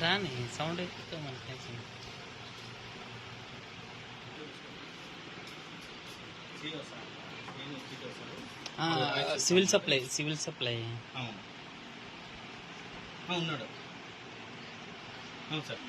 రాని sound civil supply ఉన్నాడు. అవును సార్.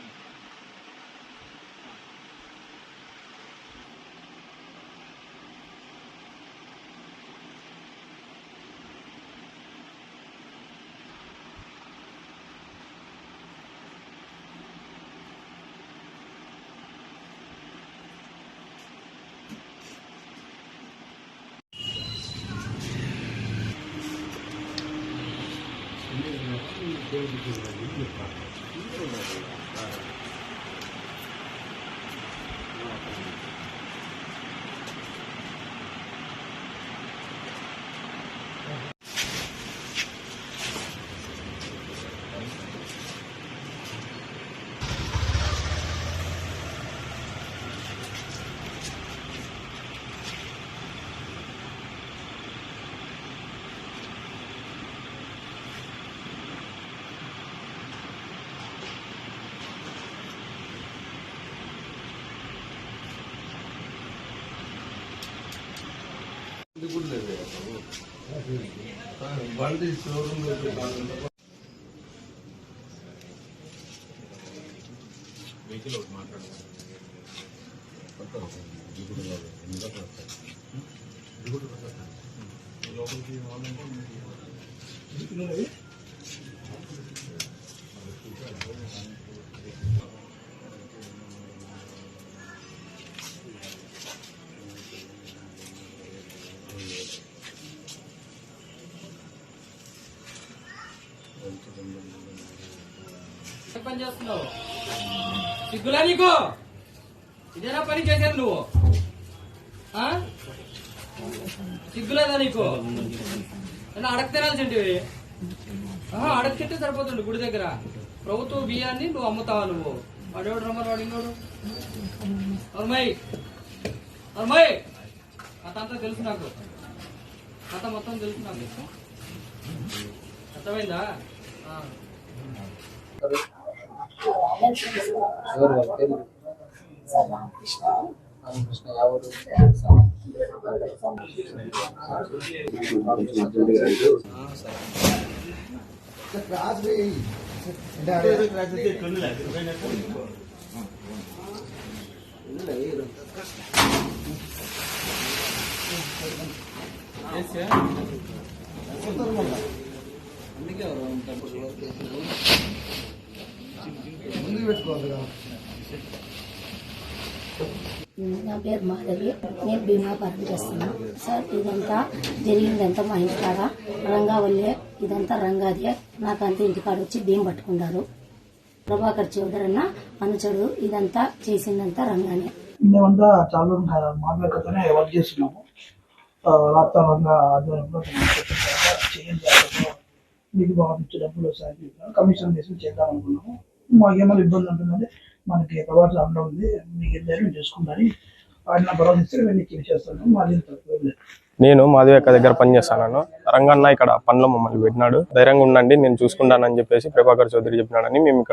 బండి షోరూమ్ వెహికల్ ఒకటి మాట్లాడుతున్నాను. లోపలికి పని చేస్తున్నావు? సిగ్గులా నీకు? ఇదేనా పని చేసేది నువ్వు? సిగ్గులేదా నీకు? అడగ తినాల్సింటివి. అడగతింటే సరిపోతుంది. గుడి దగ్గర ప్రభుత్వ బియ్యాన్ని నువ్వు అమ్ముతావా? నువ్వు వాడేవాడు రమ్మని వాడు ఇంకోడు అమ్మాయి అమ్మాయి కథ అంతా తెలుసు నాకు. కథ మొత్తం తెలుసు నాకు. అర్థమైందా? నా పేరు మాధవి. నేను భీమాపురం చేస్తున్నాను సార్. ఇదంతా జరిగిందంతా మా ఇంటికాడ రంగావల్లే. ఇదంతా రంగాదే. నాకంతా ఇంటికాడ వచ్చి బియ్యం పట్టుకున్నారు. ప్రభాకర్ చౌదరి అన్న అనుచడు. ఇదంతా చేసిందంతా రంగానే. మేమంతా చాలా మామూలుగానే వర్క్ చేస్తున్నాము. రాష్ట్ర రంగ ఆధ్వర్యంలో మీకు బాగుంచి డబ్బులు కమిషన్ తీసుకుని చేద్దాం అనుకున్నాము. మాకేమైనా ఇబ్బంది ఉంటుందంటే మనకి ప్రభావం అండ ఉంది, మీకు ఏదైనా చేసుకుంటారని ఆయన భరోసా ఇస్తే మేము చేస్తాను. మాది తక్కువ. నేను మాధవి దగ్గర పనిచేస్తాను. రంగన్న ఇక్కడ పనిలో మమ్మల్ని పెట్టినాడు. ధైర్యంగా ఉండండి, నేను చూసుకుంటానని చెప్పేసి ప్రభాకర్ చౌదరి చెప్పినాడని మేము ఇక్కడ